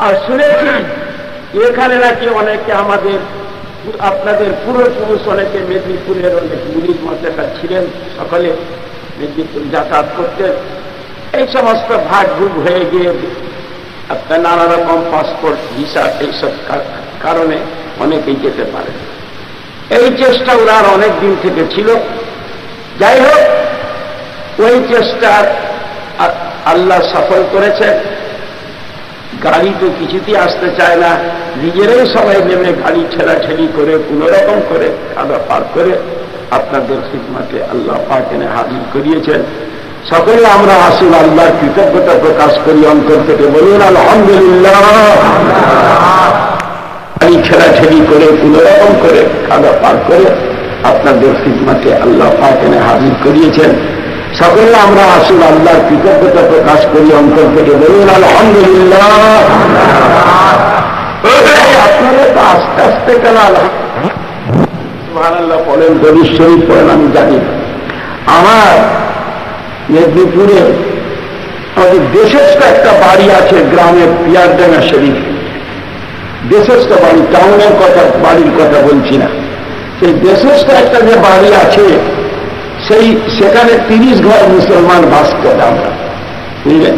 আর শুনেছি এখানে নাকি অনেকে আপনাদের পূর্বপুরুষ অনেকে মেদিনীপুরের অনেক মুরিদ মাদ্রাসা ছিলেন, সকলে মেদিনীপুর যাতায়াত করতেন। এই সমস্ত ভাগ-ভুগ হয়ে গিয়ে আপনার নানা রকম পাসপোর্ট ভিসা এইসব কারণে অনেকেই যেতে পারে। এই চেষ্টা ওনার অনেক দিন থেকে ছিল। যাই হোক, ওই চেষ্টা আল্লাহ সফল করেছে। গাড়ি তো কিছুতেই আসতে চায় না, নিজেরাই সবাই নেমে গাড়ি ঠেলাঠেলি করে কোনোরকম করে কাদা পার করে আপনাদের খিদমতে আল্লাহ পাক এনে হাজির করিয়েছেন। সকলে আমরা আসুন আল্লাহর কৃতজ্ঞতা প্রকাশ করি অন্তর থেকে, বলুন আলহামদুলিল্লাহ। গাড়ি ঠেলাঠেলি করে কোনোরকম করে কাদা পার করে আপনাদের খিদমতে আল্লাহ পাক এনে হাজির করিয়েছেন। সকলে আমরা আসুন আল্লাহর কৃতজ্ঞতা প্রকাশ করি অন্তর থেকে, বলুন আলহামদুলিল্লাহ। আপনারা তো আস্তে আস্তে কেন সুবহানাল্লাহ পড়েন, দরুদ শরীফ পড়েন, আমি জানি। আমার মেদিনীপুরে আমাদের দেশস্থ একটা বাড়ি আছে গ্রামে, পিয়ারডাঙ্গা শরীফ। দেশস্থ বাড়ি, টাউনের কথা, বাড়ির কথা বলছি না। সেই দেশস্থ একটা যে বাড়ি আছে, সেখানে 30 ঘর মুসলমান বাস করে আমরা, বুঝলেন।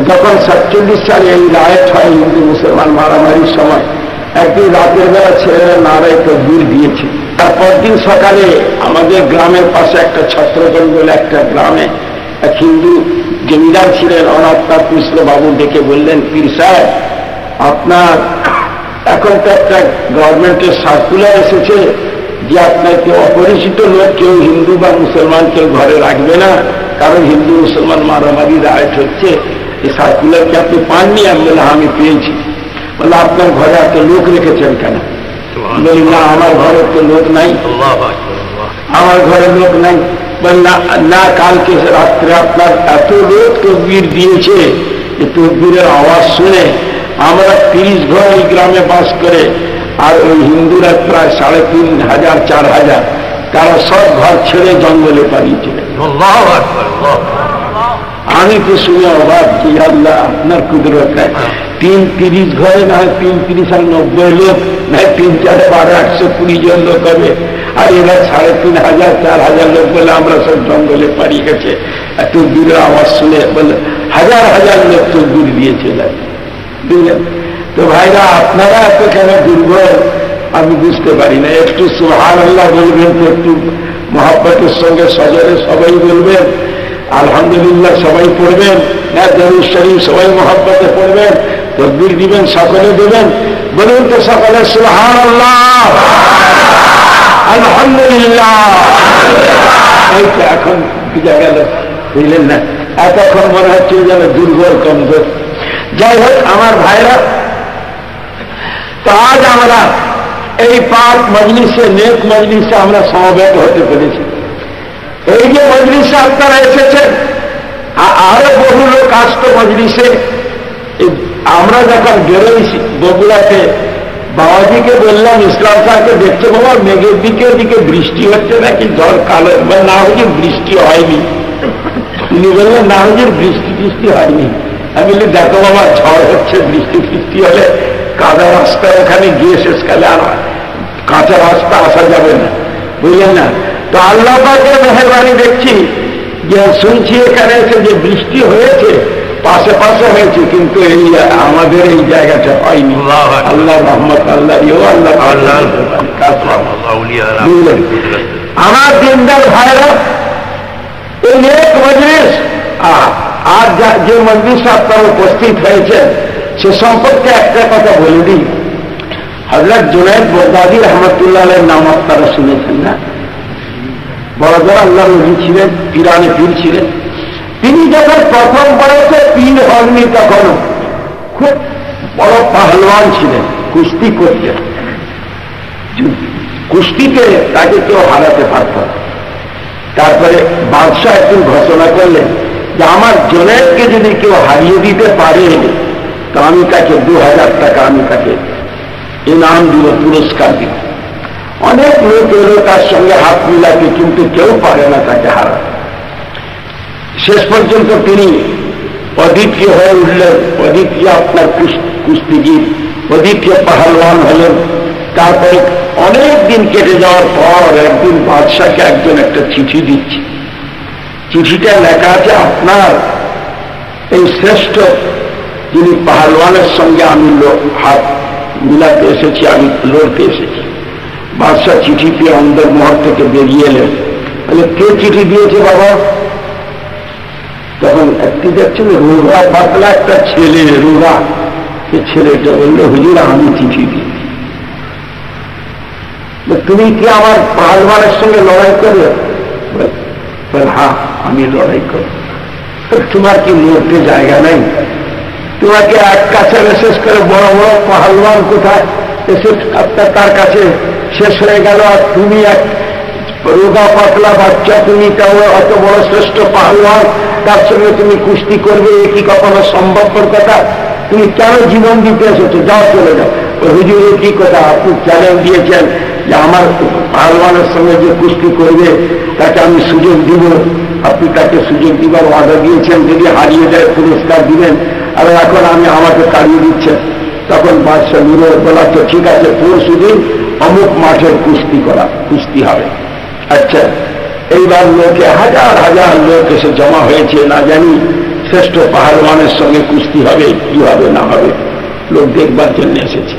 যখন 47 সালে এই রায়ট হয় হিন্দু মুসলমান মারামারির সময়, একদিন রাতের বেলা ছেলেরা নারায় তকবীর দিয়েছে। তারপর দিন সকালে আমাদের গ্রামের পাশে একটা ছত্রগঞ্জ বলে একটা গ্রামে এক হিন্দু জমিদার ছিলেন, অনাত্মা কৃষ্ণ বাবু ডেকে বললেন, পীর সাহেব, আপনার এখন তো একটা গভর্নমেন্টের সার্কুলার এসেছে যে আপনার কেউ অপরিচিত লোক কেউ হিন্দু বা মুসলমান কেউ ঘরে রাখবে না, কারণ হিন্দু মুসলমান মারামারি রায়ট হচ্ছে। এই সার্কুলার কি আপনি পাননি? আমি বললাম আমি পেয়েছি। বললাম আপনার ঘরে এত লোক রেখেছেন কেন? বলি না, আমার ঘরে তো লোক নাই, আমার ঘরে লোক নাই। বললাম না, কালকে রাত্রে আপনার এত লোক তকবীর দিয়েছে, এই তকবীরের আওয়াজ শুনে আমরা 30 ঘর এই গ্রামে বাস করে, আর ওই হিন্দুরা প্রায় 3500 4000, তারা সব ঘর ছেড়ে জঙ্গলে পালিয়েছিলেন। আমি তো শুনে অবাক, কি আল্লাহ আপনার কুদরত। 30 ঘরে না হয় 30 আর 90 লোক, না 3 4 12 120 জন লোক হবে, আর এরা 3500 4000 লোক বলে আমরা সব জঙ্গলে পালিয়ে গেছে। এত দূরের আওয়াজ শুনে বলে হাজার হাজার লোক তো দূর দিয়েছিলেন, বুঝলেন তো ভাইরা। আপনারা এত কেন দুর্বল আমি বুঝতে পারি না। একটু সুবহানাল্লাহ বলবেন তো, একটু মহব্বতের সঙ্গে সজরে সবাই বলবেন, আলহামদুলিল্লাহ সবাই পড়বেন, না দরুদ শরীফ সবাই মহব্বতে পড়বেন, তাকবীর দিবেন, সকলে দেবেন। বলুন তো সকলে সুবহানাল্লাহ, আলহামদুলিল্লাহ। এই তো এখন বুঝা গেল, বুঝলেন না? এতক্ষণ মনে হচ্ছে যেন দুর্বল কমজোর। যাই হোক আমার ভাইরা, তো আজ আমরা এই পাক মজলিসে, নেক মজলিসে আমরা সমবেত হতে পেরেছি। এই যে মজলিসে আপনারা এসেছেন, আরো বহু লোক আসতো মজলিসে। আমরা যখন বেরোইছি বগুড়াতে, বাবাজিকে বললাম, ইসলাম সাহেবকে দেখতে, বাবা মেঘের দিকে বৃষ্টি হচ্ছে নাকি ঝড় কালো, না হুজুর বৃষ্টি হয়নি। তিনি বললেন না হুজুর বৃষ্টি হয়নি। আমি বলি দেখো বাবা, ঝড় হচ্ছে, বৃষ্টি হলে কাদা রাস্তা ওখানে গিয়ে শেষকালে আর কাঁচা রাস্তা আসা যাবে না, বুঝলেন না। তো আল্লাহ পাকের মেহেরবানি দেখছি যে শুনছি এখানে এসে যে বৃষ্টি হয়েছে, পাশে হয়েছে, কিন্তু এই আমাদের এই জায়গাটা হয়নি। আল্লাহ রহমত, আল্লাহ বুঝলেন। আমার দিনদার ভাইরা, এই এক মজলিস, আর যে মজলিসে আপনারা উপস্থিত হয়েছেন সে সম্পর্কে একটা কথা বলে দিই। হযরত জুনায়েদ বাগদাদী রহমতুল্লাহ আলাইহির নাম আপনারা শুনেছেন না? বড় আল্লাহর ওলি ছিলেন, পীরানে পীর ছিলেন। তিনি যখন প্রথম বয়সে পীর হননি, তখনও খুব বড় পাহলওয়ান ছিলেন, কুস্তি করতেন। কুস্তিতে তাকে কেউ হারাতে পারত। তারপরে বাদশাহ একদিন ঘোষণা করলেন যে আমার জুনায়েদকে যদি কেউ হারিয়ে দিতে পারে তো আমি তাকে 2000 টাকা আমি তাকে ইনাম দিব, পুরস্কার দিব। অনেক লোক এলো তার সঙ্গে হাত মিলাতে, কিন্তু কেউ পারে না তাকে হারাতে। শেষ পর্যন্ত তিনি অদ্বিতীয় হয়ে উঠলেন, অদ্বিতীয় আপনার কুস্তিগির, অদ্বিতীয় পাহালওয়ান হলেন। তারপরে অনেক দিন কেটে যাওয়ার পর একদিন বাদশাকে একজন একটা চিঠি দিচ্ছে। চিঠিটা লেখা আছে, আপনার এই শ্রেষ্ঠ যিনি পাহালওয়ানের সঙ্গে আমি হাত মিলাতে এসেছি, আমি লড়তে এসেছি। বাদশাহ চিঠি পেয়ে অন্দরমহল থেকে বেরিয়ে এলেন। বলে, কে চিঠি দিয়েছে বাবা? তখন একটি দেখছেন রোগা পাতলা একটা ছেলে, রোগা। সে ছেলেটা বলল, হুজুর আমি চিঠি দিয়েছি। তুমি কি আমার পাহালওয়ানের সঙ্গে লড়াই করবে? হ্যাঁ আমি লড়াই করব। তোমার কি লড়তে জায়গা নেই? তোমাকে এক কাছে বিশেষ করে বড় বড় পাহালওয়ান কোথায় এসে তার কাছে শেষ হয়ে গেল, আর তুমি এক রোগা পাতলা বাচ্চা, তুমি তাও অত বড় শ্রেষ্ঠ পাহালওয়ান, তার সঙ্গে তুমি কুস্তি করবে? এ কি কখনো সম্ভবপর কথা? তুমি কেন জীবন দিতে এসেছো? যাও, চলে যাও। হুজুর কি কথা? আপনি চ্যালেঞ্জ দিয়েছেন যে আমার পাহালওয়ানের সঙ্গে যে কুস্তি করবে তাকে আমি সুযোগ দিব। আপনি তাকে সুযোগ দিবার ওয়াদা দিয়েছেন, যদি হারিয়ে যায় পুরস্কার দিবেন, আর এখন আমাকে তাড়িয়ে দিচ্ছেন। তখন বাদশাহ নুরুল বলা, তো ঠিক আছে, পরশুদিন অমুক মাঠের কুস্তি হবে। আচ্ছা, এইবার লোকে হাজার হাজার লোক এসে জমা হয়েছে, না জানি শ্রেষ্ঠ পাহালওয়ানের সঙ্গে কুস্তি হবে কি হবে না হবে, লোক দেখবার জন্য এসেছে।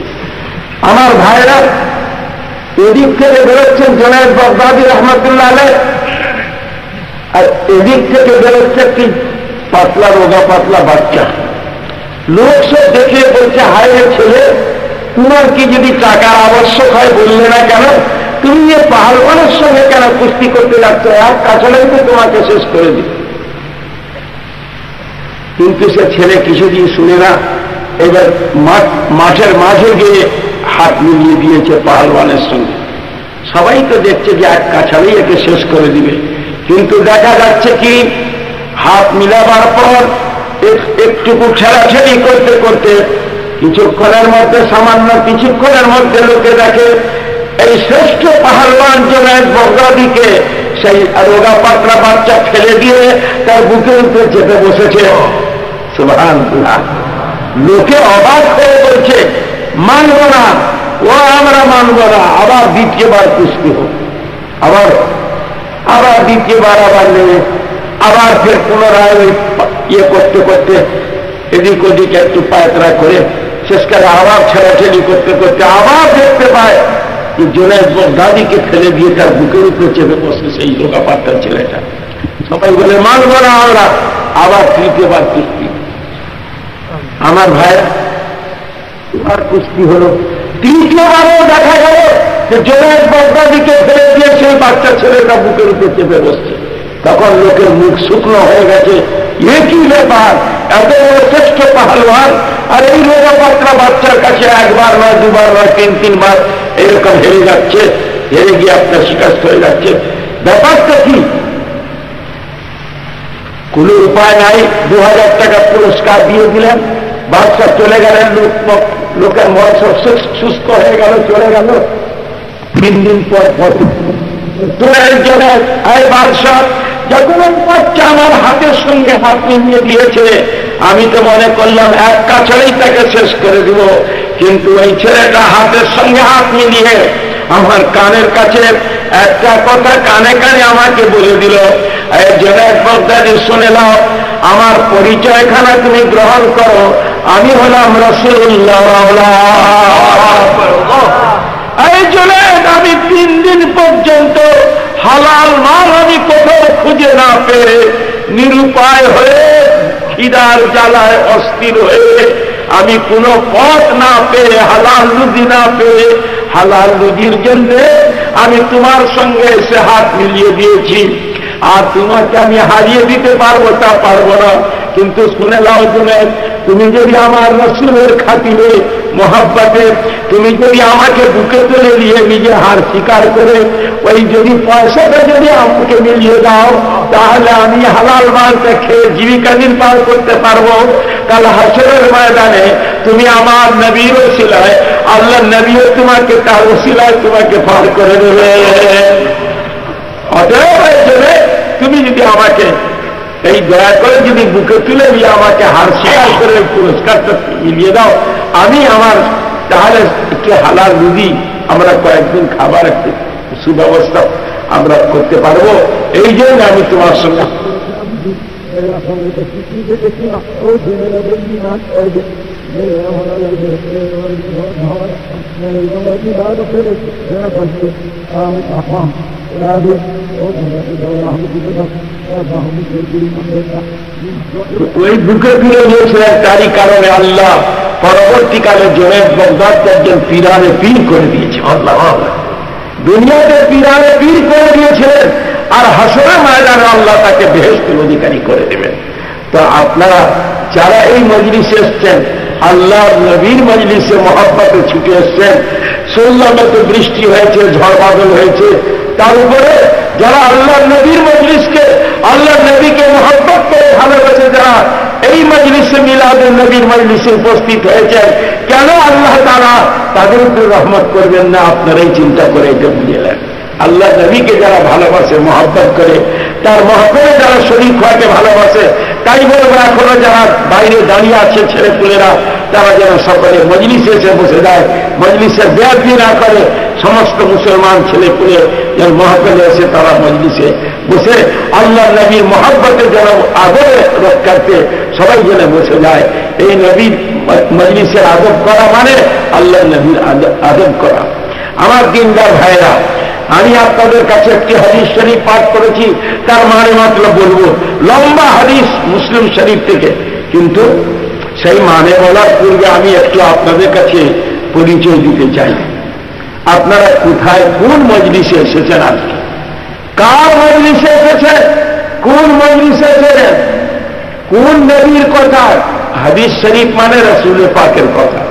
আমার ভাইরা এদিক থেকে বেরোচ্ছেন জুনায়েদ বাগদাদী রহমতুল্লাহ আলাইহ, আর এদিক থেকে বেরোচ্ছে একটি পাতলা রোগা পাতলা বাচ্চা। লোক সব দেখে বলছে, হায় রে ছেলে, তোমার কি যদি টাকার আবশ্যক হয় বললে না কেন? তুমি যে পাহালওয়ানের সঙ্গে কেন কুস্তি করতে যাচ্ছ? এক কাছালেই তো তোমাকে শেষ করে দিই। কিন্তু সে ছেলে কিছুদিন শুনে না, এবার মাঠের মাঝে গিয়ে হাত মিলিয়ে দিয়েছে পাহালওয়ানের সঙ্গে। সবাই তো দেখছে যে এক কাছালেই একে শেষ করে দিবে, কিন্তু দেখা যাচ্ছে কি হাত মিলাবার পর একটুকু ছেড়াছেড়ি করতে করতে কিছুক্ষণের মধ্যে, সামান্য কিছুক্ষণের মধ্যে লোকে দেখে এই শ্রেষ্ঠ পাহালওয়ান জুনায়েদ বাগদাদীকে সেই রোগা পাতলা বাচ্চা ফেলে দিয়ে তার বুকের উপরে চেপে বসেছে। সুবহানাল্লাহ। লোকে অবাক হয়ে বলছে, মানব না, ও আমরা মানব না। আবার দ্বিতীয়বার কুস্তি হোক, আবার দ্বিতীয়বার আবার নেবে, আবার ফের পুনরায় ইয়ে করতে করতে এদিক ওদিক একটু পায়তরা করে শেষকালে আবার ছেড়াছেড়ি করতে করতে আবার দেখতে পায় যে জুনায়েদ বাগদাদীকে ফেলে দিয়ে তার বুকের উপরে চেপে বসে সেই রোগা পাতলা ছেলেটা। সবাই বলে মানব না আমরা। আবার তৃতীয়বার কুস্তি। আমার ভাই আর কুস্তি হলো। তৃতীয়বারও দেখা গেল যে জুনায়েদ বাগদাদীকে ফেলে দিয়ে সেই বাচ্চা ছেলেটা বুকের উপরে চেপে বসছে। তখন লোকের মুখ শুকনো হয়ে গেছে, এ কি ব্যাপার, এত শ্রেষ্ঠ পাহালওয়ান আর এই রোগা পাতলা বাচ্চার কাছে একবার নয়, দুবার নয়, তিনবার এরকম হেরে যাচ্ছে, হেরে গিয়ে আপনার শিকাস্ত হয়ে যাচ্ছে। ব্যাপারটা কি? কোন উপায় নাই, 2000 টাকা পুরস্কার দিয়ে দিলেন, বাদশা চলে গেলেন, লোকের মন সব সুস্থ হয়ে গেল, চলে গেল। 3 দিন পর বাদশা যখন বাচ্চা আমার হাতের সঙ্গে হাত মিলিয়ে দিয়েছে, আমি তো মনে করলাম এক কাছাড়েই তাকে শেষ করে দিব, কিন্তু ওই ছেলেটা হাতের সঙ্গে হাত মিলিয়ে আমার কানের কাছে একটা কথা কানে কানে আমাকে বলে দিল, এই জুনায়েদ বাগদাদী শুনে নাও, আমার পরিচয়খানা তুমি গ্রহণ করো, আমি হলাম রাসূলুল্লাহ। এই জুনায়েদ, আমি 3 দিন পর্যন্ত হালাল মাল আমি কোথাও খুঁজে না পেয়ে, নিরুপায় হয়ে, খিদার জ্বালায় অস্থির হয়ে, আমি কোনো পথ না পেয়ে, হালাল রুজি না পেয়ে, হালাল রুজির জন্য আমি তোমার সঙ্গে এসে হাত মিলিয়ে দিয়েছি। আর তোমাকে আমি হারিয়ে দিতে পারবো তা পারবো না, কিন্তু শুনে নাও জুনায়েদ, তুমি যদি আমার রাসূলের খাতিরে মোহাব্বতে তুমি যদি আমাকে বুকে তুলে নিয়ে নিজে হার স্বীকার করে ওই যদি পয়সাটা যদি আমাকে মিলিয়ে দাও, তাহলে আমি হালাল মালটা খেয়ে জীবিকা নির্বাহ করতে পারবো। কাল হাসরের ময়দানে তুমি আমার নবীর ওসিলায়, আল্লাহ নবীও তোমাকে তার ওসিলায় তোমাকে পার করে দেবে। অতএব তুমি যদি আমাকে এই দয়া করে যদি বুকে তুলে দিয়ে আমাকে হার স্বীকার করে ওই পুরস্কারটা মিলিয়ে দাও, আমি আমার তাহলে একটু হালাল রুজি আমরা কয়েকদিন খাবার একটু সুব্যবস্থা আমরা করতে পারবো। এই জন্য আমি তোমার সঙ্গে ওই বুকে ফিরে নিয়েছিলেন। তারই কারণে আল্লাহ পরবর্তীকালে জোরেদ বগদাদকে একজন পীরানে পীর করে দিয়েছে। আল্লাহ দুনিয়াতে পীরানে পীর করে দিয়েছিলেন, আর হাসরের ময়দানে আল্লাহ তাকে বেহেশতের অধিকারী করে দেবেন। তো আপনারা যারা এই মজলিসে এসছেন, আল্লাহ নবীর মজলিসে মহব্বতে ছুটে এসছেন, সুন্নতে বৃষ্টি হয়েছে, ঝড় বাদল হয়েছে, তার উপরে যারা আল্লাহ নবীর মজলিসকে, আল্লাহ নবীকে মহব্বত করে ভালোবেসে যারা এই মজলিসে মিলাদুন নবীর মজলিসে উপস্থিত হয়েছেন, কেন আল্লাহ তাআলা তাদের উপর রহমত করবেন না? আপনারাই চিন্তা করে এটা বুঝলেন। আল্লাহ নবীকে যারা ভালোবাসে, মহব্বত করে, তার মহব্বতে যারা শরীক হওয়াকে ভালোবাসে, তাই বলবো এখনো যারা বাইরে দাঁড়িয়ে আছে ছেলেপুলেরা, তারা যেন সকলে মজলিসে এসে বসে যায়, মজলিসের বেয়াদবি না করে। সমস্ত মুসলমান ছেলেপুলে যেন মহব্বতে এসে তারা মজলিসে বসে আল্লাহ নবীর মহব্বতে যেন আদরে রক্ষার্থে সবাই যেন বসে যায়। এই নবীর মজলিসের আদব করা মানে আল্লাহ নবীর আদব করা। আমার দিনদার ভাইরা, আমি আপনাদের কাছে একটি হাদিস শরীফ পাঠ করেছি, তার মানে মাত্র বলবো, লম্বা হাদিস মুসলিম শরীফ থেকে, কিন্তু সেই মানে বলার পূর্বে আমি একটু আপনাদের কাছে পরিচয় দিতে চাই। আপনারা কোথায়, কোন মজলিসে এসেছেন? আজকে কার মজলিসে এসেছেন? কোন মজলিসে এসেছেন? কোন নবীর কথা? হাদিস শরীফ মানে রসুলের পাকের কথা।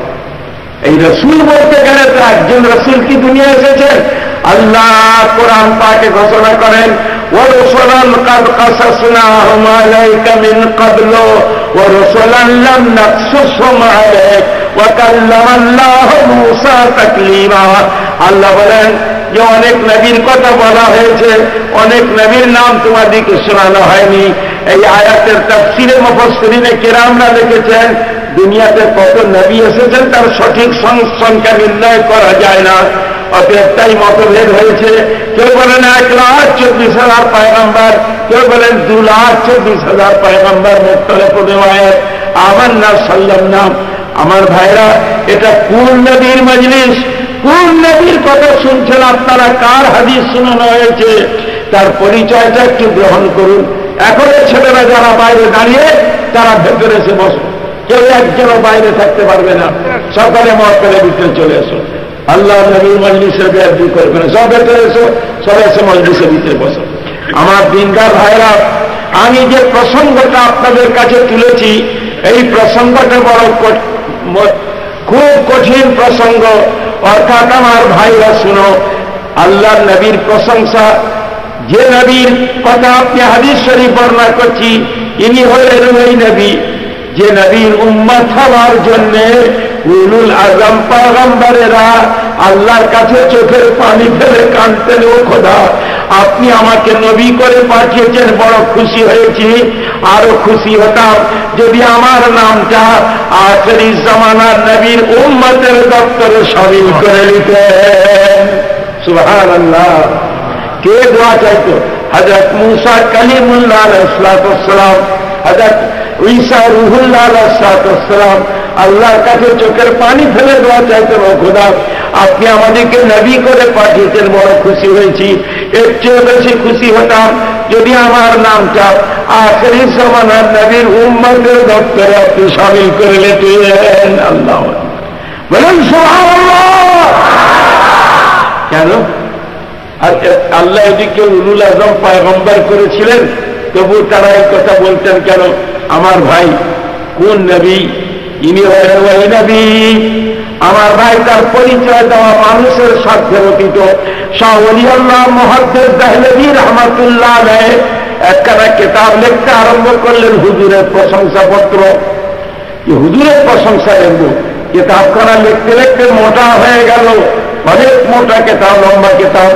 এই রসুল বলতে গেলে তো একজন রসুল কি দুনিয়া এসেছেন? আল্লাহ কোরআন পাকে ঘোষণা করেন, وَرُسُلًا قَدْ قَصَصْنَاهُمْ عَلَيْكَ مِنْ قَبْلُ وَرُسُلًا لَمْ نَقْصُصْهُمْ عَلَيْكَ وَكَلَّمَ اللَّهُ مُوسَى تَكْلِيمًا। আল্লাহ বলেন যে অনেক নবীর কথা বলা হয়েছে, অনেক নবীর নাম তোমাদেরকে শোনানো হয়নি। এই আয়াতের তাফসীরে মুফাসসিরিনে কেরামরা লিখেছেন, দুনিয়াতে কত নবী এসেছেন তার সঠিক সংখ্যা নির্ণয় করা যায় না। অতএব তাই মতভেদ হয়েছে। কেউ বলেন 1,24,000 পয়গম্বর, কেউ বলেন 2,24,000 পয়গম্বর। মুখতলিফ রিওয়ায়াত। আমান্না সাল্লাল্লাহু। আমার ভাইরা, এটা কোন নবীর মজলিস? কোন নবীর কথা শুনছেন আপনারা? কার হাদিস শোনানো হয়েছে? তার পরিচয়টা একটু গ্রহণ করুন। এখন ছেলেরা যারা বাইরে দাঁড়িয়ে, তারা ভেতরে এসে বসুন। কেউ একজনও বাইরে থাকতে পারবে না। সকালে মহফিলের ভিতরে চলে এসো। আল্লাহ নবীর মজলিসের বেয়াদবি করবে না। সব ভেতরে এসো, সব এসে মজলিসের ভিতরে বসো। আমার দিনদার ভাইরা, আমি যে প্রসঙ্গটা আপনাদের কাছে তুলেছি, এই প্রসঙ্গটা বড় খুব কঠিন প্রসঙ্গ। অর্থাৎ আমার ভাইরা শুনো, আল্লাহ নবীর প্রশংসা, যে নবীর কথা আপনি হাদিস শরীফ বর্ণনা করছি, ইনি হলেন ওই নবী যে নবীর উম্মত হওয়ার জন্য উলুল আজম পয়গম্বরেরা আল্লাহর কাছে চোখের পানি ফেলে কাঁদতেন, ও খোদা আপনি আমাকে নবী করে পাঠিয়েছেন, বড় খুশি হয়েছি। আরো খুশি হতাম যদি আমার নামটা আখেরি জামানার নবীর উম্মতের দপ্তরে শামিল করে নিতেন। সুবহানাল্লাহ। কে দোয়া চাইতো? হযরত মুসা কালিমুল্লাহ আলাইহিস সালাম, হযরত ঈসা রূহুল্লাহ আলাইহিস সালাম আল্লাহর কাছে চোখের পানি ফেলে দোয়া চাইতেন, ও খোদা আপনি আমাদেরকে নবী করে পাঠিয়েছেন, বড় খুশি হয়েছি। এর চেয়ে বেশি খুশি হতাম যদি আমার নামটা আখেরি জামানার নবীর উম্মতের দপ্তরে আপনি শামিল করে নিতেন। আল্লাহ বলেন সুবহানাল্লাহ। কেন? আর আল্লাহ এদিকে উলুল আজম পয়গম্বর করেছিলেন, তবু তারা এই কথা বলতেন কেন? আমার ভাই, কোন নবী? ইনি হলেন ওই নবী। আমার ভাই, তার পরিচয় দেওয়া মানুষের সাধ্যের অতীত। শাহ ওলিউল্লাহ মুহাদ্দিস দেহলভী রাহমাতুল্লাহ আলাইহি একখানা কিতাব লিখতে আরম্ভ করলেন, হুজুরের প্রশংসাপত্র। হুজুরের প্রশংসা লিখব। কিতাবখানা লিখতে লিখতে মোটা হয়ে গেল, অনেক মোটা কিতাব, লম্বা কিতাব।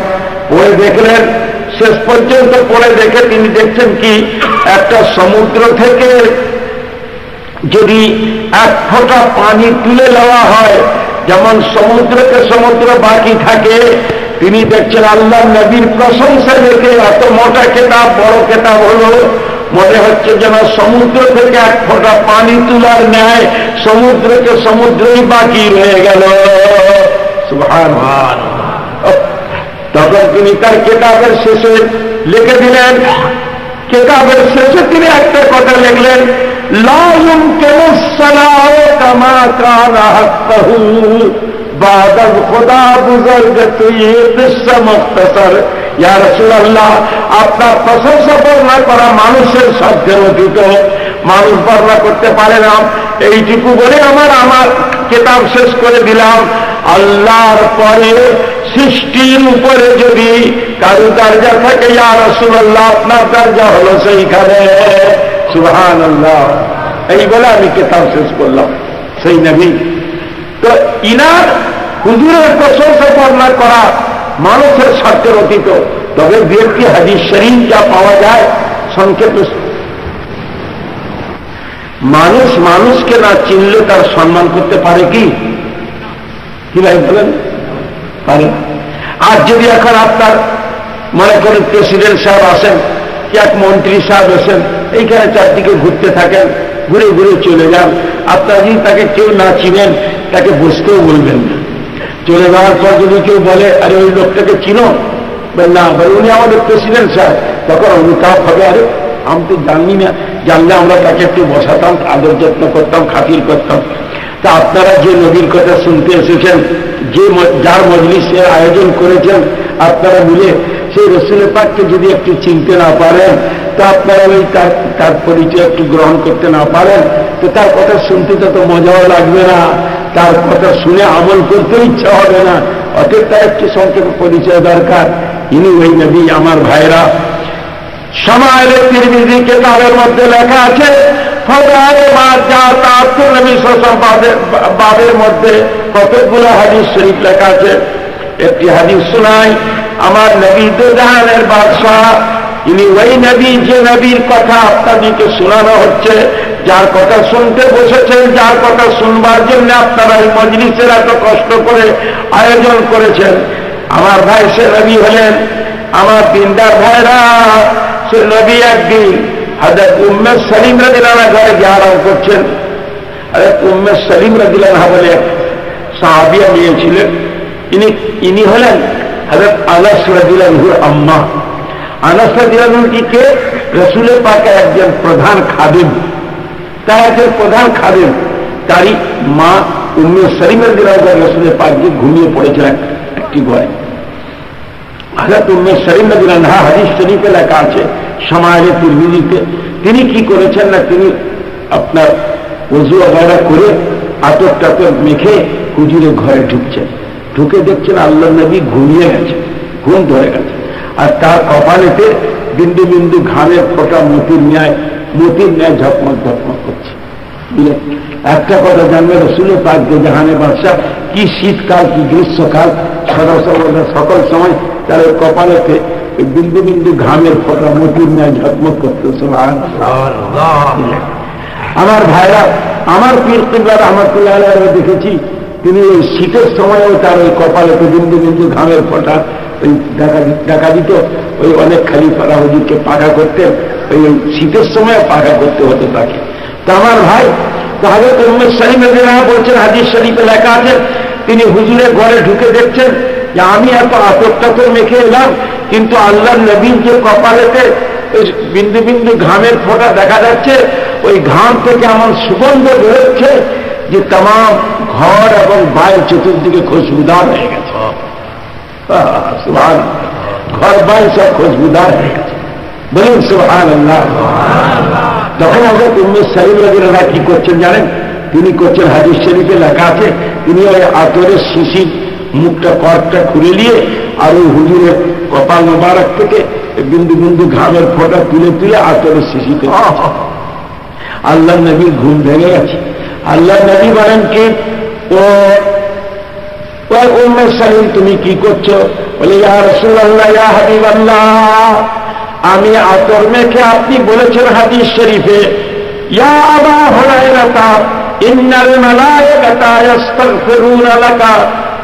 পড়ে দেখলেন শেষ পর্যন্ত পড়ে দেখে তিনি দেখছেন কি একটা সমুদ্র থেকে যদি এক ফোঁটা পানি তুলে নেওয়া হয় যেমন সমুদ্রকে সমুদ্র বাকি থাকে, তিনি দেখছেন আল্লাহ নবীর প্রশংসা দেখে এত মোটা কেতাব বড় কেতাব হলো, মনে হচ্ছে যেন সমুদ্র থেকে এক ফোঁটা পানি তোলার ন্যায় সমুদ্রকে সমুদ্রই বাকি রয়ে গেল। সুবহানাল্লাহ। তখন তিনি তার কেতাবের শেষে লিখে দিলেন, কেতাবের শেষে তিনি একটা কথা লিখলেন, লা ইউমকিনুস সালাহু কামা কানা হাক্কাহু বাদাল খুদা বুজুর্গ তুই কিসসা মুখতাসার। ইয়া রাসূলুল্লাহ, আপনার প্রশংসা বর্ণনা করা মানুষের সাধ্যের অতীত, মানুষ বর্ণনা করতে পারে না। এইটুকু বলে আমার কিতাব শেষ করে দিলাম। আল্লাহর পরে সৃষ্টির উপরে যদি কারো দরজা থাকে, ইয়া রাসূলুল্লাহ আপনার দরজা হলো সেইখানে। সুবহানাল্লাহ। এই বলে আমি কিতাব শেষ করলাম। সেই নবী তো ইনার হুজুরের প্রশংসা বর্ণনা করা মানুষের স্বার্থের অতীত। তবে ব্যক্তি হাদিস শরীফ যা পাওয়া যায় সংক্ষেপে, মানুষ মানুষকে না চিনলে তার সম্মান করতে পারে কি ভাই বলেন? পারে। আর যদি এখন আপনার মনে করেন প্রেসিডেন্ট সাহেব আসেন, কি এক মন্ত্রী সাহেব আসেন, এইখানে চারদিকে ঘুরতে থাকেন, ঘুরে ঘুরে চলে যান, আপনারা যদি তাকে কেউ না চিনেন তাকে বসতেও বলবেন না। চলে যাওয়ার পর যদি কেউ বলে আরে ওই লোকটাকে চিনো, না বলে উনি আমাদের প্রেসিডেন্ট সাহেব, তখন অনুতাপ হবে, আরে আমি তো জানি না, জানলে আমরা তাকে একটু বসাতাম, আদর যত্ন করতাম, খাতির করতাম। তা আপনারা যে নবীর কথা শুনতে এসেছেন, যে যার মজলিসের আয়োজন করেছেন, আপনারা মিলে সেই রসুল পাককে যদি একটু চিনতে না পারেন, তো আপনারা ওই তার পরিচয় একটু গ্রহণ করতে না পারেন, তো তার কথা শুনতে তো মজাও লাগবে না, তার কথা শুনে আমল করতে ইচ্ছা হবে না। অতএব তার একটু সংক্ষেপে পরিচয় দরকার। ইনি ওই নবী। আমার ভাইরা, শামাইলে তিরমিজি কিতাবের মধ্যে লেখা আছে, বাবের মধ্যে কতগুলো হাদিস শরীফ লেখা আছে। একটি হাদিস শোনাই, আমার নবী দো জাহানের বাদশাহ, ইনি ওই নবী যে নবীর কথা আপনাদেরকে শোনানো হচ্ছে, যার কথা শুনতে বসেছেন, যার কথা শুনবার জন্য আপনারা এই মজলিসের এত কষ্ট করে আয়োজন করেছেন। আমার ভাই সে নবী হলেন, আমার দিনদার ভাইরা, সে নবী একদিন হযরত উম্মে সলিম রাদিয়াল্লাহু আনহা ঘরে গিয়ে আরাম করছেন। হযরত উম্মে সলিম রাদিয়াল্লাহু আনহা বলে সাহাবিয়া মেয়ে ছিলেন, ইনি হলেন হযরত আনাস রাদিয়াল্লাহু আনহুর আম্মা। আনাস রাদিয়াল্লাহু আনহু কে রাসূলের পাকের একজন প্রধান খাদিম, তার একজন প্রধান খাদিম, তারই মা উম্মে সলিম রাদিয়াল্লাহু আনহা রাসূলের পাক যে ঘুমিয়ে পড়েছিলেন একটি ঘরে। হযরত উম্মে সলিম রাদিয়াল্লাহু আনহা হাদিস শরীফে লেখা আছে শামাইলে তিরমিজিতে, তিনি কি করেছেন না, তিনি আপনার ওযু ওয়াগেরা করে আতর টাতর মেখে হুজুরের ঘরে ঢুকছেন। ঢুকে দেখছেন আল্লাহর নবী ঘুমিয়ে গেছে, ঘুম ধরে গেছে, আর তার কপালেতে বিন্দু বিন্দু ঘামের ফোঁটা মতির ন্যায় ঝকমক ঝকমক করছে। একটা কথা জানবে, রাসূলের পাক দো জাহানের বাদশা, কি শীতকাল কি গ্রীষ্মকাল, সকল সময় তার কপালেতে বিন্দু বিন্দু ঘামের ফোঁটা মতির ন্যায় ঝকমক করতে। আমার ভাইরা, আমার পীর কিবলা রাহমাতুল্লাহ আলাইহি দেখেছি, তিনি ওই শীতের সময়ও তার ওই কপালেতে বিন্দু বিন্দু ঘামের ফোঁটা ওই দেখা দিত। ওই অনেক খলিফারা হুজুরকে পাকা করতেন, ওই শীতের সময় পাকা করতে হতো তাকে। তো আমার ভাই, হযরত উম্মে সলিম রাদিয়াল্লাহু আনহা বলছেন, হাদিস শরীফে লেখা আছে, তিনি হুজুরের ঘরে ঢুকে দেখছেন যে আমি এত আতর টাতর মেখে এলাম, কিন্তু আল্লাহর নবীর যে কপালেতে ওই বিন্দু বিন্দু ঘামের ফোঁটা দেখা যাচ্ছে, ওই ঘাম থেকে এমন সুগন্ধ বেরোচ্ছে যে তামাম ঘর এবং বাইরে চতুর্দিকে খুশবুদার হয়ে গেছে। সুবহানাল্লাহ, ঘর বাইরে সব খুশবুদার হয়ে গেছে। বলুন সুবহানাল্লাহ। তখন হযরত উম্মে সলিম রাদিয়াল্লাহু আনহা কি করছেন জানেন? তিনি করছেন, হাদিস শরীফে লেখা আছে, তিনি ওই আতরের শিশির মুখটা কর্কটা খুলে নিয়ে আর ওই হুজুরের কপাল মোবারক থেকে বিন্দু বিন্দু ঘামের ফোঁটা তুলে তুলে আতরের শিশিতে আল্লাহ নবীর ঘুম ভেঙে গেছে। আল্লাহ নবী বলেন কি, ও উম্মে সলিম তুমি কি করছো? বলে ইয়া রাসূলুল্লাহ ইয়া হাবিবাল্লাহ, আমি আতর মেখে, আপনি বলেছেন হাদিস শরীফে ইয়া আবা হুরায়রা ইন্নাল মালায়েকাতা ইস্তাগফিরুনা লাকা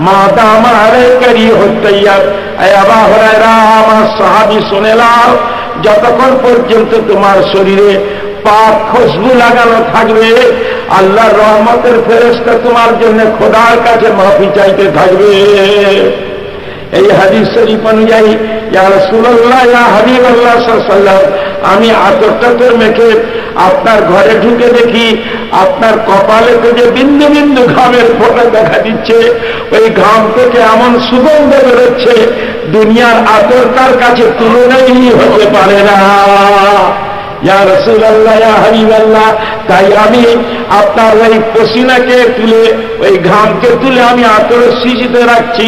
মা দামা আলাইকা রিহুত তাইয়্যিব। এ আবা হুরায়রা, আমার সাহাবী শুনে নাও, যতক্ষণ পর্যন্ত তোমার শরীরে পাক খুশবু লাগানো থাকবে, আল্লাহর রহমতের ফেরেশতা তোমার জন্য খোদার কাছে মাফি চাইতে থাকবে। এই হাদিস শরীফ অনুযায়ী ইয়া রাসূলুল্লাহ ইয়া হাবিবাল্লাহ সাল্লাল্লাহু আলাইহি ওয়াসাল্লাম, আমি আতর মেখে আপনার ঘরে ঢুকে দেখি আপনার কপালে থেকে বিন্দু বিন্দু ঘামের ফোঁটা দেখা দিচ্ছে। ওই ঘাম থেকে এমন সুগন্ধ বেরোচ্ছে, দুনিয়ার আতর তার কাছে তুলনাই হতে পারে না। ইয়া রাসূলুল্লাহ ইয়া হাবিবাল্লাহ, তাই আমি আপনার ওই পসিনাকে তুলে, ওই ঘামকে তুলে আমি আতরের শিশিতে রাখছি।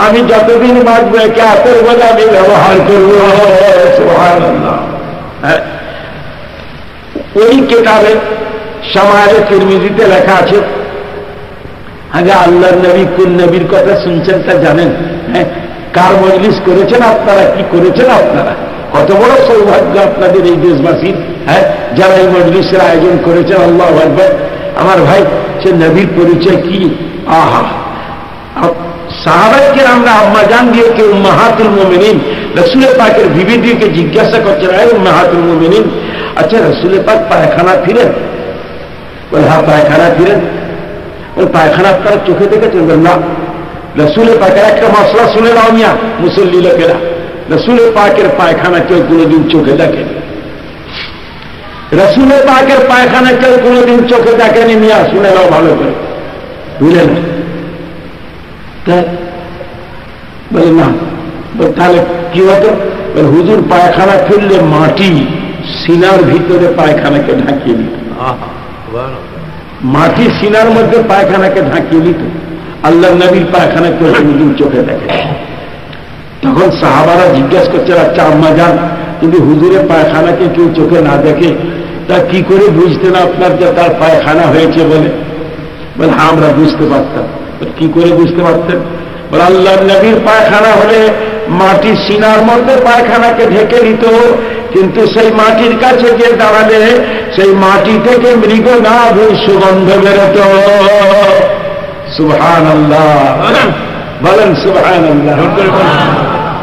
আমি যতদিন বাঁচবো একে আতর বলে আমি ব্যবহার করব। সুবহানাল্লাহ। ওই কেতাবে শামাইলে তিরমিজিতে লেখা আছে, আগে আল্লাহর নবী কোন নবীর কথা শুনছেন তা জানেন? হ্যাঁ, কার মজলিস করেছেন আপনারা, কি করেছেন আপনারা? কত বড় সৌভাগ্য আপনাদের এই দেশবাসীর, হ্যাঁ, যারা এই মজলিসের আয়োজন করেছেন। আল্লাহু আকবার। আমার ভাই, সে নবীর পরিচয় কি! আহা, সাহাবায়ে কেরামরা আম্মা জান দিয়ে কেউ উম্মাহাতুল মুমিনিন রাসূল পাকের বিবি দিকে জিজ্ঞাসা করছেন, আয় উম্মাহাতুল মুমিনিন, আচ্ছা রাসূল পাক পায়খানা ফিরেন? বলে হ্যাঁ পায়খানা ফিরেন। ওই পায়খানা আপনারা চোখে দেখেছেন? বল না। রাসূল পাকের একটা মশলা শুনে নাও মিয়া মুসল্লি লোকেরা, রাসূল পাকের পায়খানা কেউ কোনোদিন চোখে দেখেনি। রাসূল পাকের পায়খানা কেউ কোনোদিন চোখে দেখেনি মিয়া, শুনে নাও ভালো করে, বুঝলেন? বলে না। তাহলে কি হতো? বলে হুজুর পায়খানা ফিরলে মাটি সিনার ভিতরে পায়খানাকে ঢাকিয়ে দিত, মাটি সিনার মধ্যে পায়খানাকে ঢাকিয়ে দিত। আল্লাহ নবীর পায়খানা কেউ কোনোদিন চোখে দেখে। তখন সাহাবারা জিজ্ঞাসা করছে, আচ্ছা আম্মা জান, যদি হুজুরের পায়খানাকে কেউ চোখে না দেখে তা কি করে বুঝতেন আপনার যে তার পায়খানা হয়েছে? বলে হ্যাঁ আমরা বুঝতে পারতাম। কি করে বুঝতে পারতেন? বলে আল্লাহর নবীর পায়খানা হলে মাটি সিনার মধ্যে পায়খানাকে ঢেকে দিত, কিন্তু সেই মাটির কাছে গিয়ে দাঁড়ালে সেই মাটি থেকে মৃগনাভের সুগন্ধ বেরোত। সুবহানাল্লাহ বলেন, সুবহানাল্লাহ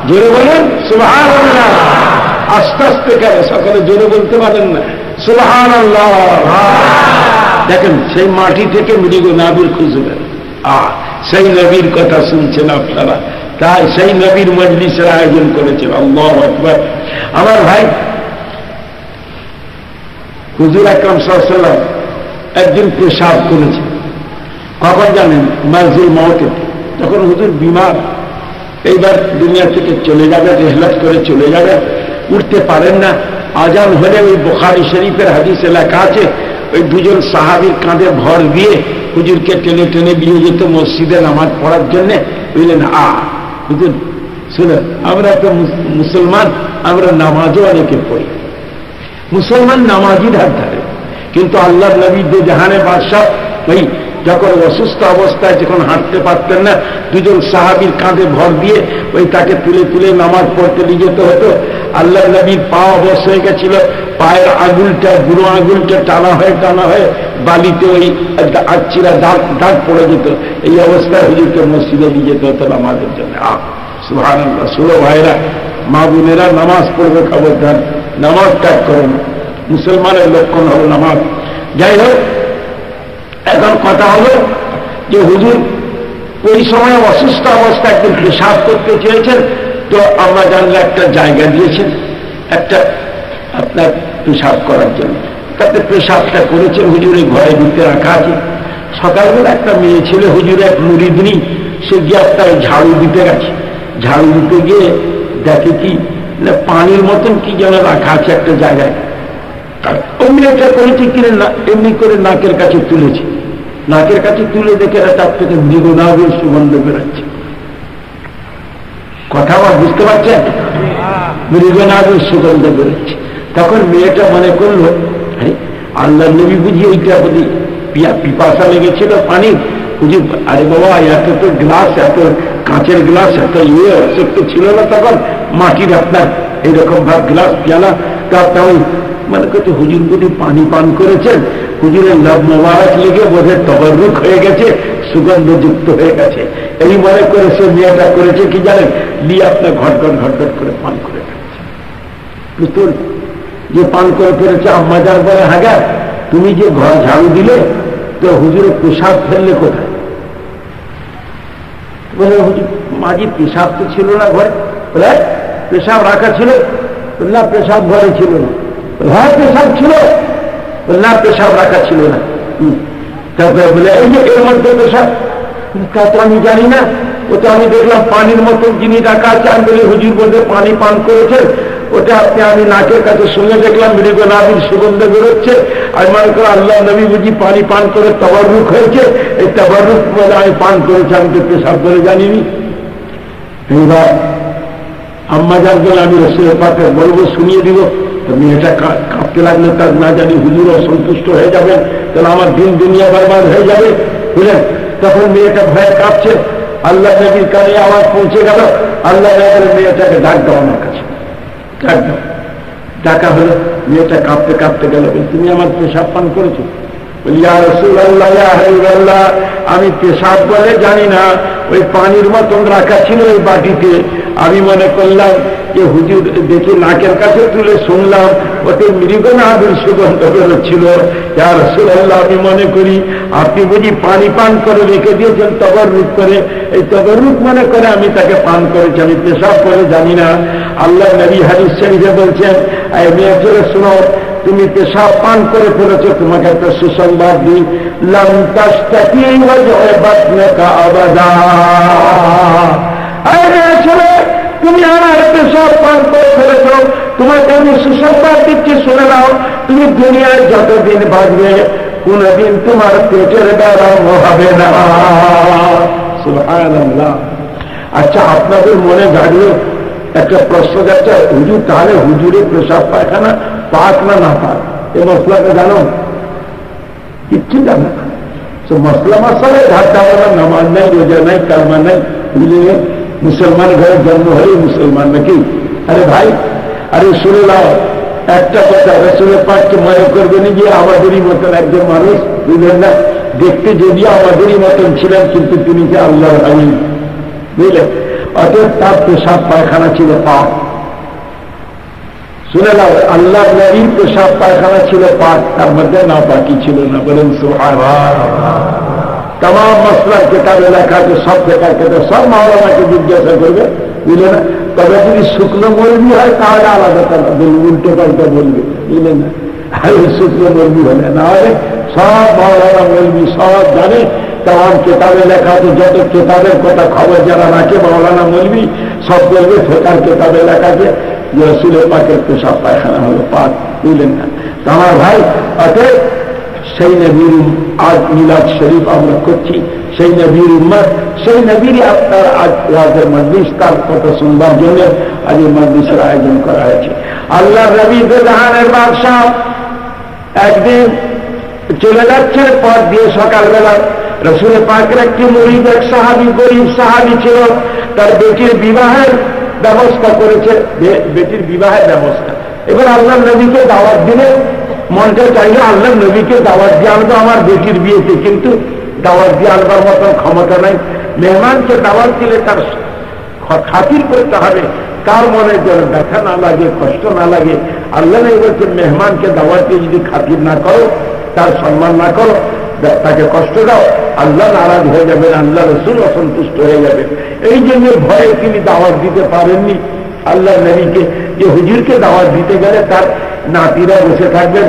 জোরে বলেন, সুবহানাল্লাহ। আস্তে আস্তে কেন, সকালে জোরে বলতে পারেন না? সুবহানাল্লাহ। দেখেন সেই মাটি থেকে মৃগনাভের খুশবু। সেই নবীর কথা শুনছেন আপনারা, তাই সেই নবীর মজলিসের আয়োজন করেছেন। আল্লাহু আকবার। আমার ভাই, হুজুর আকরাম সাল্লাল্লাহু আলাইহি ওয়াসাল্লাম একদিন পেশাব করেছেন। কখন জানেন? মারজুল মওতে। তখন হুজুর বিমার, এইবার দুনিয়া থেকে চলে যাবে, রেহলাত করে চলে যাবে, উঠতে পারেন না। আজান হলে ওই বুখারী শরীফের হাদিসে লেখা আছে, ওই দুজন সাহাবীর কাঁধে ভর দিয়ে হুজুরকে টেনে টেনে নিয়ে যেত মসজিদে নামাজ পড়ার জন্যে। বুঝলেন? হুজুর শুনেন, আমরা তো মুসলমান, আমরা নামাজও অনেকে পড়ি, মুসলমান নামাজই ধার ধারে, কিন্তু আল্লাহর নবী দে জাহানে বাদশাহ ওই যখন অসুস্থ অবস্থায় যখন হাঁটতে পারতেন না, দুজন সাহাবীর কাঁধে ভর দিয়ে ওই তাকে তুলে তুলে নামাজ পড়তে নিয়ে যেতে হতো। আল্লাহর নবীর পা অবশ হয়ে গেছিল, পায়ের আঙুলটা, বুড়ো আঙুলটা টানা হয়ে বালিতে ওই আচ্ছিরা দাগ পড়ে যেত। এই অবস্থায় হুজুরকে মসজিদে নিয়ে যেতে হতো নামাজের জন্য। সুবহানাল্লাহ। ষোলো ভাইরা, মা বোনেরা, নামাজ পড়বে খবরদার, নামাজ ত্যাগ করো না। মুসলমানের লক্ষণ হল নামাজ। যাই হোক, এখন কথা হলো যে হুজুর ওই সময় অসুস্থ অবস্থায় একদিন পেশাব করতে চেয়েছেন, তো আমরা জানলে একটা জায়গা দিয়েছেন একটা আপনার পেশাব করার জন্য, তাতে পেশাবটা করেছেন। হুজুরের ঘরের ভিতরে রাখা আছে। সকালবেলা একটা মেয়ে ছেলে হুজুরের এক মুরিদনি, সে গিয়ে একটা ঝাড়ু দিতে গেছে। ঝাড়ু দিতে গিয়ে দেখে কি না পানির মতন কি যেন রাখা আছে একটা জায়গায়। অমনি একটা করেছে কিনে না, এমনি করে নাকের কাছে তুলেছে। নাকের কাছে তুলে দেখে তার থেকে মৃগনাভের সুগন্ধ বেরোচ্ছে। কথা আমার বুঝতে পারছেন? মৃগনাভের সুগন্ধ বেরোচ্ছে। তখন মেয়েটা মনে করলো, আরে আল্লাহ নবী বুঝি এইটা বলি পিপাসা লেগেছিল পানি। বুঝি আরে বাবা, এত তো গ্লাস, এত কাঁচের গ্লাস একটা একটু ছিল না তখন, মাটির আপনার এইরকম ভাব গ্লাস পেয়ালা, তারটা ওই মানে কত হুজুর বুঝি পানি পান করেছেন, হুজুরের লাভ মোবারক লেগে বোধহয় তবরুক হয়ে গেছে, সুগন্ধযুক্ত হয়ে গেছে, এই মনে করে সে মেয়েটা করেছে কি জানেন, নিয়ে আপনার ঘটঘট ঘটঘট করে পান করে ফেলেছে। পুতুল যে পান করে ফেলেছে, আম্মা যার বলে হাগা তুমি যে ঘর ঝাড়ু দিলে তো হুজুরের পেশাব ফেললে কোথায়? বলে হুজুর মাঝি পেশাব তো ছিল না ঘরে। বলে পেশাব রাখা ছিল না, পেশাব ঘরে ছিল না। হ্যাঁ পেশাব ছিল না, পেশাব রাখা ছিল না। তারপরে বলে এই যে এর মধ্যে পেশাব, তা তো আমি জানি না, ওটা আমি দেখলাম পানির মতো যিনি রাখা আছে, আমি বলি হুজুর বলতে পানি পান করেছেন, ওটা আপনি আমি নাকের কাছে শুনে দেখলাম মৃগ নাভির সুগন্ধ বেরোচ্ছে, আমি মনে করো আল্লাহ নবী বুঝি পানি পান করে তবরুক হয়েছে, এই তবরুক বলে আমি পান করেছি, আমি তো পেশাব করে জানিনি। এইবার আম্মা যার বলে আমি রসুলের পাকে বলবো, শুনিয়ে দিব, মেয়েটা কাঁপতে লাগলে তার না জানি হুজুর অসন্তুষ্ট হয়ে যাবেন, তাহলে আমার দিন দুনিয়া বরবাদ হয়ে যাবে, বুঝলেন? তখন মেয়েটা ভয়ে কাঁপছে, আল্লাহ নবীর কানে আওয়াজ পৌঁছে গেল, আল্লাহ নবীর মেয়েটাকে ডাক দাও আমার কাছে, ডাক দাও। ডাকা হলো, মেয়েটা কাঁপতে কাঁপতে গেল, তুমি আমার পেশাব পান করেছো? বলি ইয়া রাসূলুল্লাহ, ইয়া হাবিবাল্লাহ, আমি পেশাব বলে জানি না, ওই পানির মতন রাখা ছিল ওই বাটিতে, আমি মনে করলাম যে হুজুর দেখি নাকের কাছে তুলে শুনলাম ওতে মৃগ নাভির সুগন্ধ বেরোচ্ছিল। ইয়া রাসূলুল্লাহ, আমি মনে করি আপনি বুঝি পানি পান করে রেখে দিয়েছেন তবরুক করে, এই তবরুক মনে করে আমি তাকে পান করেছি, আমি পেশাব করে জানি না। আল্লাহ নবী হাদিস শরীফে বলছেন, এই মেয়ে ছেলে শুনো, তুমি পেশাব পান করে ফেলেছো, তোমাকে একটা সুসংবাদ দিই, লাম তাশতাকি ওয়াজহ বাতনাকা আবাদা। এই মেয়ে ছেলে, তুমি আমার পেশাব পান করে ফেলেছো, তোমাকে আমি সুসংবাদ দিচ্ছি, শুনে নাও, তুমি দুনিয়ায় যতদিন বাঁচবে কোনদিন তোমার পেটের গরম হবে না। সুবহানাল্লাহ। আচ্ছা, আপনাদের মনে দাঁড়িয়ে একটা প্রশ্ন যাচ্ছে, হুজুর তাহলে হুজুরের পেশাব পায়খানা পাক না না পাক, এই মশলাটা জানো? কিচ্ছু জানো না। মশলা মশলায় ধার দেওয়া না, নামাজ নাই, রোজা নাই, কালমা নাই, বুঝলে? মুসলমান ঘরে জন্ম হলেই মুসলমান নাকি? আরে ভাই, আরে শুনে নাও একটা কথা, রসুলের পাককে মনে করবেন যে আমাদেরই মতন একজন মানুষ, বুঝলেন না? দেখতে যদিও আমাদেরই মতন ছিলেন, কিন্তু তিনি যে আল্লাহর হাবিব, বুঝলেন? অতএব তার পেশাব পায়খানা ছিল পাক। শুনে নাও, আল্লাহ নবীর পেশাব পায়খানা ছিল পাক, তার মধ্যে না পাকি ছিল না। বলেন সুবহানাল্লাহ। तमाम मसला किताबे লেখা আছে, সব ফেকাকে সব মাওলানাকে জিজ্ঞাসা করবে, বুঝলে না? তবে যদি শুকনো মৌলবি হয় তাহলে আলাদা কথা বলবে, উল্টো পাল্টা বলবে, বুঝলে না? আর শুকনো মৌলবি হলে না হলে সব মাওলানা মৌলবি সব জানে, तमाम किताबे লেখা আছে, যত কিতাবের কথা খবর যারা রাখে মাওলানা মৌলবি সব বলবে, ফেকার কিতাবে লেখা আছে যে রসুলের পাকের পেশাব পায়খানা হলো পাক, বুঝলেন না? তো আমার ভাই, অতএব সেই নবীর আজ মিলাদ শরীফ আমরা করছি, সেই নবীর উম্মত, সেই নবীর আপনার আজ ওয়াজের মজলিস, তার কথা শুনবার জন্য আজ এই মজলিসের আয়োজন করা হয়েছে। আল্লাহ নবী জাহানের বাদশাহ একদিন চলে যাচ্ছে পথ দিয়ে, সকালবেলা রসুল পাকের একটি মুরিদ, এক সাহাবী, গরিব সাহাবী ছিল, তার বেটির বিবাহের ব্যবস্থা করেছে, বেটির বিবাহের ব্যবস্থা। এবার আল্লাহ নবীকে দাওয়াত দিলে মনটা চাইলে আল্লাহ নবীকে দাওয়াত দিয়ে আনবো আমার বেটির বিয়েতে, কিন্তু দাওয়াত দিয়ে আনবার মতো ক্ষমতা নাই। মেহমানকে দাওয়াত দিলে তার খাতির করতে হবে, তার মনে যেন ব্যথা না লাগে, কষ্ট না লাগে। আল্লাহ নবী বলছেন, মেহমানকে দাওয়াত দিয়ে যদি খাতির না করো, তার সম্মান না করো, তাকে কষ্ট দাও, আল্লাহ নারাজ হয়ে যাবেন, আল্লাহ রসুল অসন্তুষ্ট হয়ে যাবেন। এই জন্য ভয়ে তিনি দাওয়াত দিতে পারেননি আল্লাহ নবীকে, যে হুজুরকে দাওয়াত দিতে গেলে তার নাতিরা বসে থাকবেন,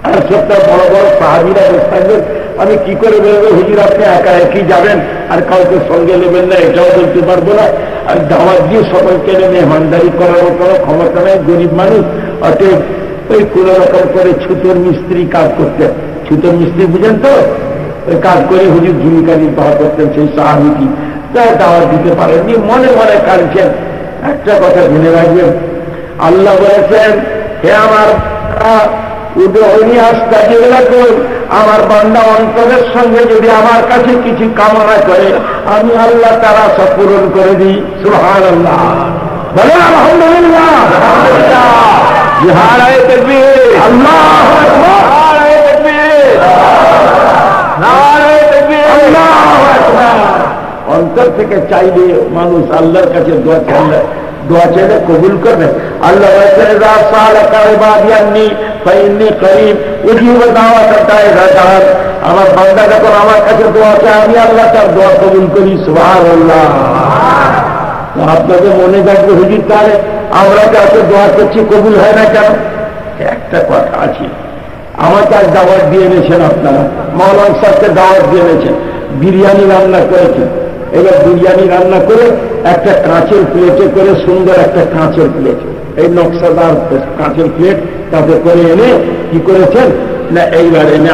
আর সবটা বড় বড় সাহাবীরা বসে থাকবেন, আমি কি করে বলবো হুজুর আপনি একা একই যাবেন আর কাউকে সঙ্গে নেবেন না, এটাও বলতে পারবো না। আর দাওয়াত দিয়ে সকলকে মেহমানদারি করার কোনো ক্ষমতা নেই, গরিব মানুষ। অতএব ওই কোনো রকম করে ছুতোর মিস্ত্রি কাজ করতেন, ছুতোর মিস্ত্রি বুঝেন তো, ওই কাজ করে হুজুর জীবিকা নির্বাহ করতেন সেই সাহাবীটি, তাই দাওয়াত দিতে পারেননি, মনে মনে কাঁদছেন। একটা কথা জেনে রাখবেন, আল্লাহ বলেছেন, হে আমার উদয়নী আস্থা যেগুলা করি, আমার বান্দা অন্তরের সঙ্গে যদি আমার কাছে কিছু কামনা করে, আমি আল্লাহ তারা সব পূরণ করে দিই। সুবহানাল্লাহ, বলেন আলহামদুলিল্লাহ। নারায়ে তাকবীর, আল্লাহু আকবার, নারায়ে তাকবীর, নারায়ে তাকবীর, আল্লাহু আকবার। অন্তর থেকে চাইলে মানুষ আল্লাহর কাছে দোয়া চাইলে কবুল করবে। আল্লাহ আমার বান্দা যখন আমার কাছে দোয়া চায়, আমি আল্লাহ তার দোয়া কবুল করি। সুবহানাল্লাহ। আপনাদের মনে থাকবে, হুজুর তাহলে আমরা কাছে দোয়া করছি, কবুল হয় না কেন? একটা কথা আছে, আমাকে আজ দাওয়াত দিয়ে এনেছেন আপনারা, মাওলানা সাহেবকে দাওয়াত দিয়ে এনেছেন, বিরিয়ানি রান্না করেছেন। এবার বিরিয়ানি রান্না করে একটা কাঁচের প্লেটে করে, সুন্দর একটা কাঁচের প্লেট, এই নকশাদার কাঁচের প্লেট তাতে করে এনে কি করেছেন না, এইবার এনে